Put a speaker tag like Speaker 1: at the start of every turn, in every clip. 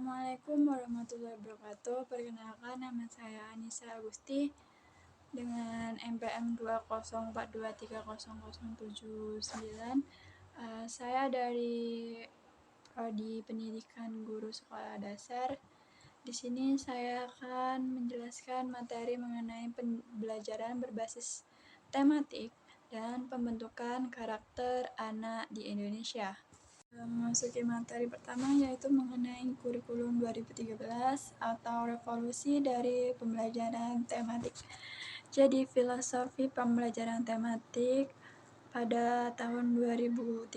Speaker 1: Assalamualaikum warahmatullahi wabarakatuh. Perkenalkan, nama saya Anissa Agusti dengan NPM 204230079. Saya dari Prodi Pendidikan Guru Sekolah Dasar. Di sini saya akan menjelaskan materi mengenai pembelajaran berbasis tematik dan pembentukan karakter anak di Indonesia. Memasuki materi pertama yaitu mengenai kurikulum 2013 atau revolusi dari pembelajaran tematik. Jadi filosofi pembelajaran tematik pada tahun 2013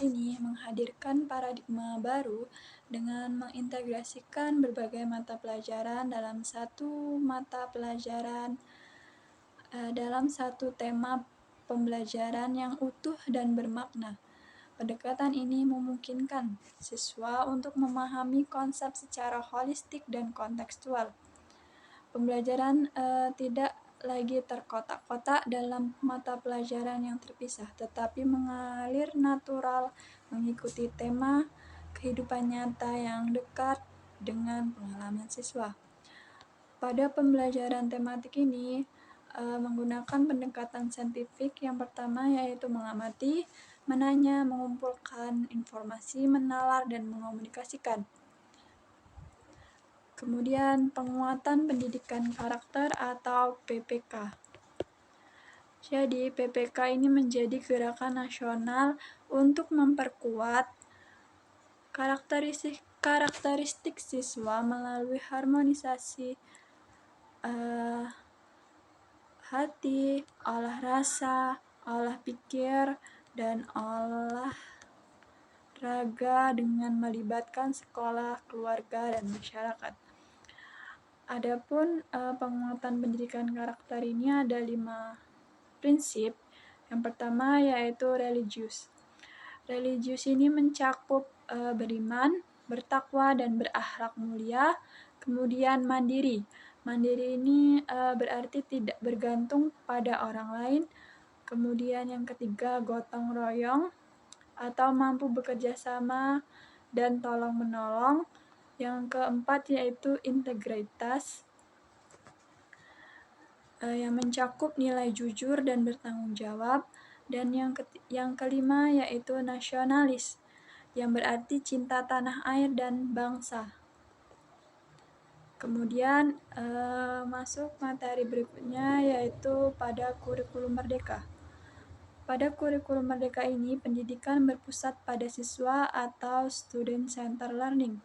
Speaker 1: ini menghadirkan paradigma baru dengan mengintegrasikan berbagai mata pelajaran dalam satu tema pembelajaran yang utuh dan bermakna. Pendekatan ini memungkinkan siswa untuk memahami konsep secara holistik dan kontekstual. Pembelajaran tidak lagi terkotak-kotak dalam mata pelajaran yang terpisah, tetapi mengalir natural mengikuti tema kehidupan nyata yang dekat dengan pengalaman siswa. Pada pembelajaran tematik ini menggunakan pendekatan saintifik. Yang pertama yaitu mengamati, menanya, mengumpulkan informasi, menalar, dan mengomunikasikan. Kemudian penguatan pendidikan karakter atau PPK. Jadi PPK ini menjadi gerakan nasional untuk memperkuat karakteristik siswa melalui harmonisasi hati, olah rasa, olah pikir, dan olah raga dengan melibatkan sekolah, keluarga, dan masyarakat. Adapun penguatan pendidikan karakter ini ada 5 prinsip. Yang pertama yaitu religius. Religius ini mencakup beriman, bertakwa, dan berakhlak mulia. Kemudian mandiri. Mandiri ini berarti tidak bergantung pada orang lain. Kemudian yang ketiga gotong royong atau mampu bekerja sama dan tolong menolong. Yang keempat yaitu integritas yang mencakup nilai jujur dan bertanggung jawab. Dan yang kelima yaitu nasionalis yang berarti cinta tanah air dan bangsa. Kemudian masuk materi berikutnya yaitu pada kurikulum merdeka. Pada kurikulum merdeka ini pendidikan berpusat pada siswa atau student center learning.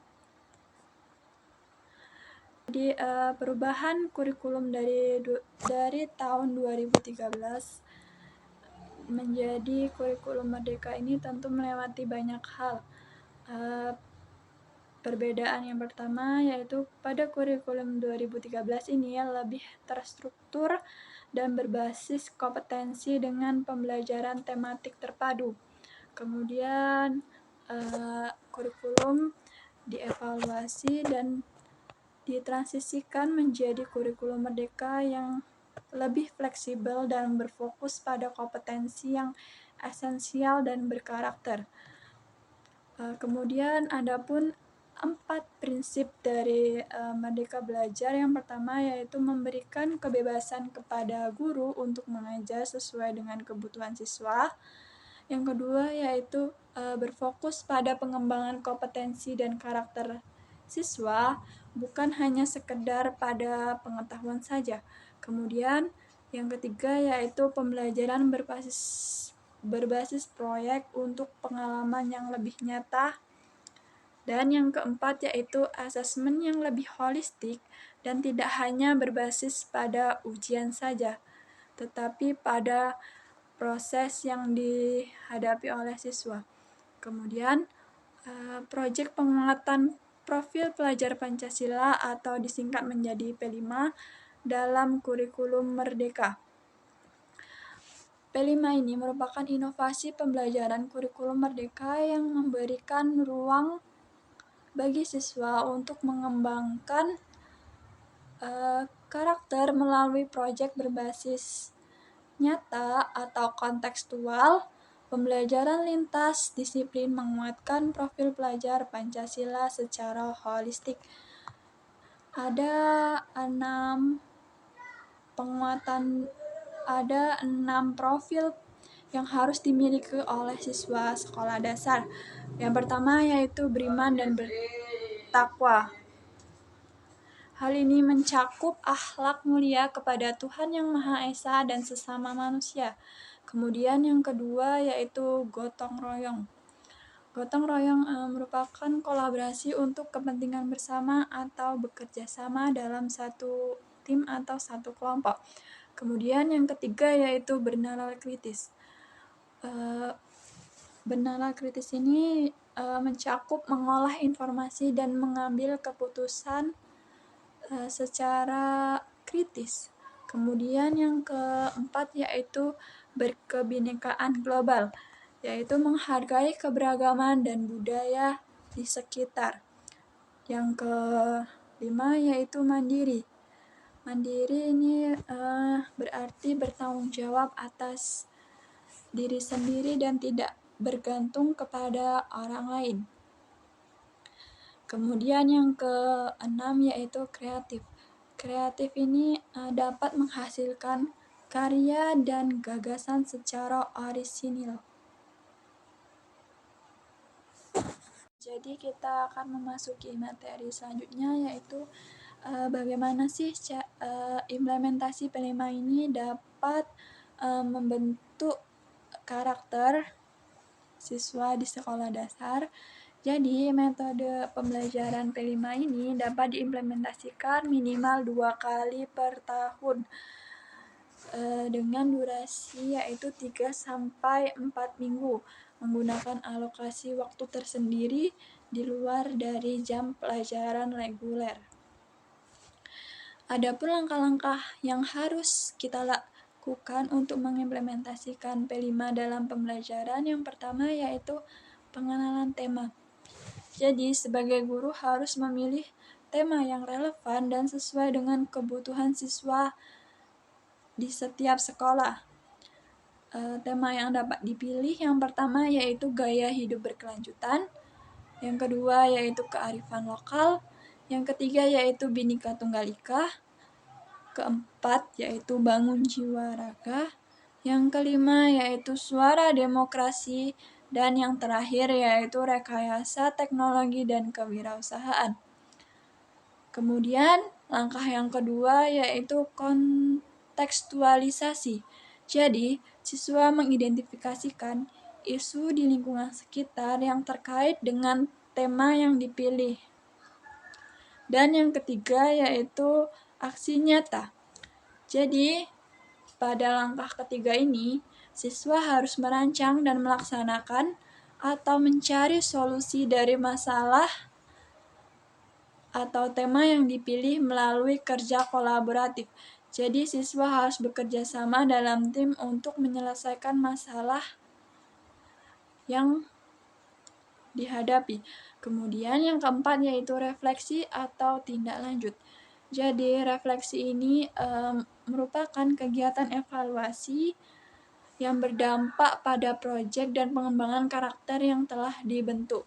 Speaker 1: Jadi perubahan kurikulum dari tahun 2013 menjadi kurikulum merdeka ini tentu melewati banyak hal. Perbedaan yang pertama yaitu pada kurikulum 2013 ini lebih terstruktur dan berbasis kompetensi dengan pembelajaran tematik terpadu. Kemudian kurikulum dievaluasi dan ditransisikan menjadi kurikulum merdeka yang lebih fleksibel dan berfokus pada kompetensi yang esensial dan berkarakter. Kemudian adapun 4 prinsip dari Merdeka Belajar. Yang pertama yaitu memberikan kebebasan kepada guru untuk mengajar sesuai dengan kebutuhan siswa. Yang kedua yaitu berfokus pada pengembangan kompetensi dan karakter siswa, bukan hanya sekedar pada pengetahuan saja. Kemudian yang ketiga yaitu pembelajaran berbasis proyek untuk pengalaman yang lebih nyata. Dan yang keempat yaitu asesmen yang lebih holistik dan tidak hanya berbasis pada ujian saja, tetapi pada proses yang dihadapi oleh siswa. Kemudian proyek penguatan profil pelajar Pancasila atau disingkat menjadi P5 dalam kurikulum merdeka. P5 ini merupakan inovasi pembelajaran kurikulum merdeka yang memberikan ruang bagi siswa untuk mengembangkan karakter melalui proyek berbasis nyata atau kontekstual Pembelajaran lintas disiplin menguatkan profil pelajar Pancasila secara holistik. Ada 6 profil yang harus dimiliki oleh siswa sekolah dasar. Yang pertama yaitu beriman dan bertakwa. Hal ini mencakup akhlak mulia kepada Tuhan Yang Maha Esa dan sesama manusia. Kemudian yang kedua yaitu gotong royong. Gotong royong merupakan kolaborasi untuk kepentingan bersama atau bekerja sama dalam satu tim atau satu kelompok. Kemudian yang ketiga yaitu bernalar kritis. Bernalar kritis ini mencakup mengolah informasi dan mengambil keputusan secara kritis. Kemudian yang keempat yaitu berkebinekaan global, yaitu menghargai keberagaman dan budaya di sekitar. Yang kelima yaitu mandiri. Mandiri ini berarti bertanggung jawab atas diri sendiri dan tidak bergantung kepada orang lain. Kemudian yang keenam yaitu kreatif. Kreatif ini dapat menghasilkan karya dan gagasan secara orisinil. Jadi kita akan memasuki materi selanjutnya yaitu bagaimana sih implementasi P5 ini dapat membentuk karakter siswa di sekolah dasar. Jadi, metode pembelajaran P5 ini dapat diimplementasikan minimal 2 kali per tahun dengan durasi yaitu 3-4 minggu menggunakan alokasi waktu tersendiri di luar dari jam pelajaran reguler. Adapun langkah-langkah yang harus kita lakukan untuk mengimplementasikan P5 dalam pembelajaran, yang pertama yaitu pengenalan tema. Jadi, sebagai guru harus memilih tema yang relevan dan sesuai dengan kebutuhan siswa di setiap sekolah. Tema yang dapat dipilih yang pertama yaitu gaya hidup berkelanjutan, yang kedua yaitu kearifan lokal, yang ketiga yaitu Bhinneka Tunggal Ika, keempat yaitu bangun jiwa raga, yang kelima yaitu suara demokrasi, dan yang terakhir yaitu rekayasa teknologi dan kewirausahaan. Kemudian langkah yang kedua yaitu kontekstualisasi. Jadi, siswa mengidentifikasikan isu di lingkungan sekitar yang terkait dengan tema yang dipilih. Dan yang ketiga yaitu aksi nyata. Jadi, pada langkah ketiga ini, siswa harus merancang dan melaksanakan atau mencari solusi dari masalah atau tema yang dipilih melalui kerja kolaboratif. Jadi, siswa harus bekerja sama dalam tim untuk menyelesaikan masalah yang dihadapi. Kemudian yang keempat yaitu refleksi atau tindak lanjut. Jadi, refleksi ini merupakan kegiatan evaluasi yang berdampak pada proyek dan pengembangan karakter yang telah dibentuk.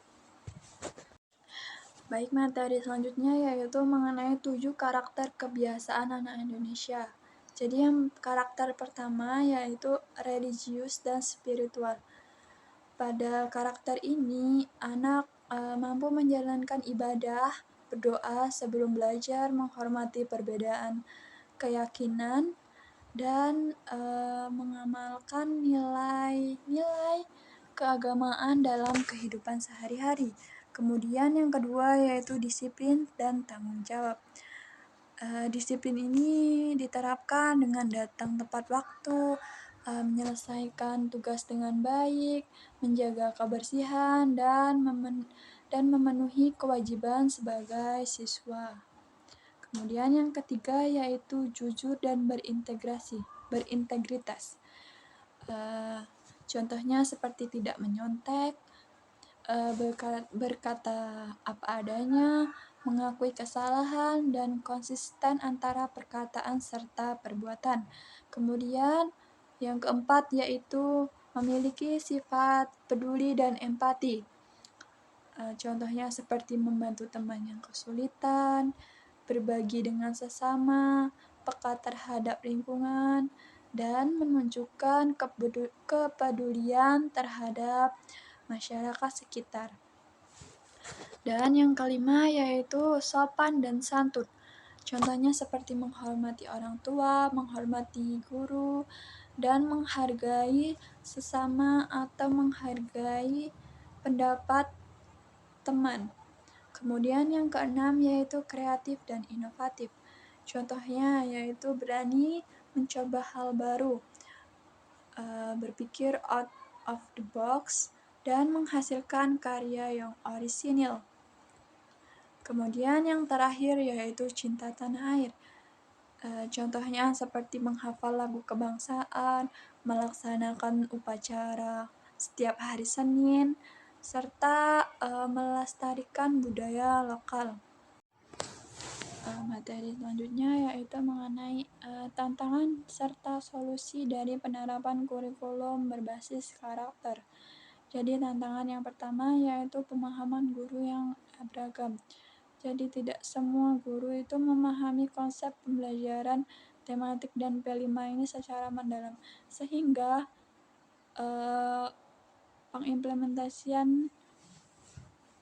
Speaker 1: Baik, materi selanjutnya yaitu mengenai 7 karakter kebiasaan anak Indonesia. Jadi yang karakter pertama yaitu religius dan spiritual. Pada karakter ini, anak mampu menjalankan ibadah, berdoa sebelum belajar, menghormati perbedaan keyakinan, dan mengamalkan nilai-nilai keagamaan dalam kehidupan sehari-hari. Kemudian yang kedua yaitu disiplin dan tanggung jawab. Disiplin ini diterapkan dengan datang tepat waktu, menyelesaikan tugas dengan baik, menjaga kebersihan, dan memenuhi kewajiban sebagai siswa. Kemudian yang ketiga yaitu jujur dan berintegritas. Contohnya seperti tidak menyontek, berkata apa adanya, mengakui kesalahan, dan konsisten antara perkataan serta perbuatan. Kemudian yang keempat yaitu memiliki sifat peduli dan empati. Contohnya seperti membantu teman yang kesulitan, berbagi dengan sesama, peka terhadap lingkungan, dan menunjukkan kepedulian terhadap masyarakat sekitar. Dan yang kelima yaitu sopan dan santun. Contohnya seperti menghormati orang tua, menghormati guru, dan menghargai sesama atau menghargai pendapat teman. Kemudian yang keenam yaitu kreatif dan inovatif. Contohnya yaitu berani mencoba hal baru, berpikir out of the box, dan menghasilkan karya yang orisinil. Kemudian yang terakhir yaitu cinta tanah air. Contohnya seperti menghafal lagu kebangsaan, melaksanakan upacara setiap hari Senin, serta melestarikan budaya lokal. Materi selanjutnya yaitu mengenai tantangan serta solusi dari penerapan kurikulum berbasis karakter. Jadi tantangan yang pertama yaitu pemahaman guru yang beragam. Jadi tidak semua guru itu memahami konsep pembelajaran tematik dan P5 ini secara mendalam, sehingga pengimplementasian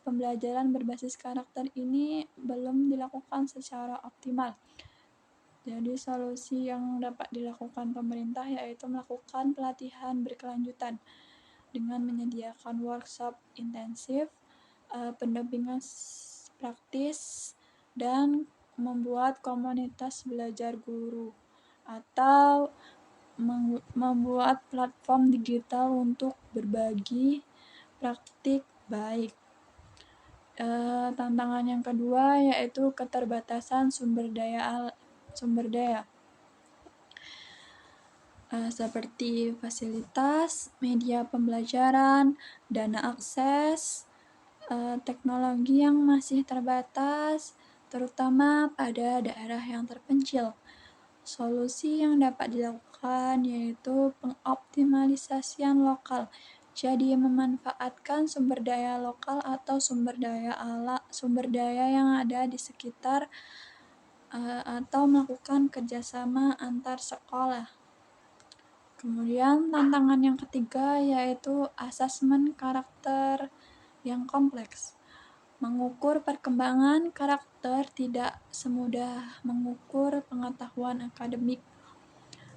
Speaker 1: pembelajaran berbasis karakter ini belum dilakukan secara optimal. Jadi solusi yang dapat dilakukan pemerintah yaitu melakukan pelatihan berkelanjutan dengan menyediakan workshop intensif, pendampingan praktis, dan membuat komunitas belajar guru atau membuat platform digital untuk berbagi praktik baik. Tantangan yang kedua yaitu keterbatasan sumber daya seperti fasilitas, media pembelajaran, dana akses, teknologi yang masih terbatas, terutama pada daerah yang terpencil. Solusi yang dapat dilakukan yaitu pengoptimalisasian lokal. Jadi memanfaatkan sumber daya lokal atau sumber daya yang ada di sekitar, atau melakukan kerjasama antar sekolah. Kemudian tantangan yang ketiga yaitu asesmen karakter yang kompleks. Mengukur perkembangan karakter tidak semudah mengukur pengetahuan akademik,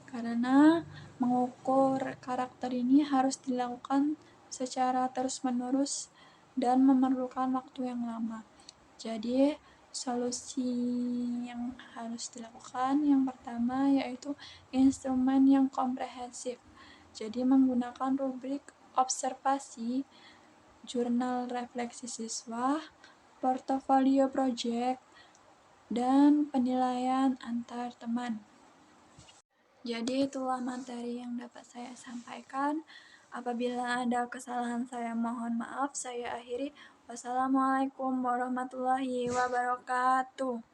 Speaker 1: karena mengukur karakter ini harus dilakukan secara terus-menerus dan memerlukan waktu yang lama. Jadi solusi yang harus dilakukan yang pertama yaitu instrumen yang komprehensif. Jadi menggunakan rubrik observasi, jurnal refleksi siswa, portofolio project, dan penilaian antar teman. Jadi itulah materi yang dapat saya sampaikan. Apabila ada kesalahan saya mohon maaf. Saya akhiri. Wassalamualaikum warahmatullahi wabarakatuh.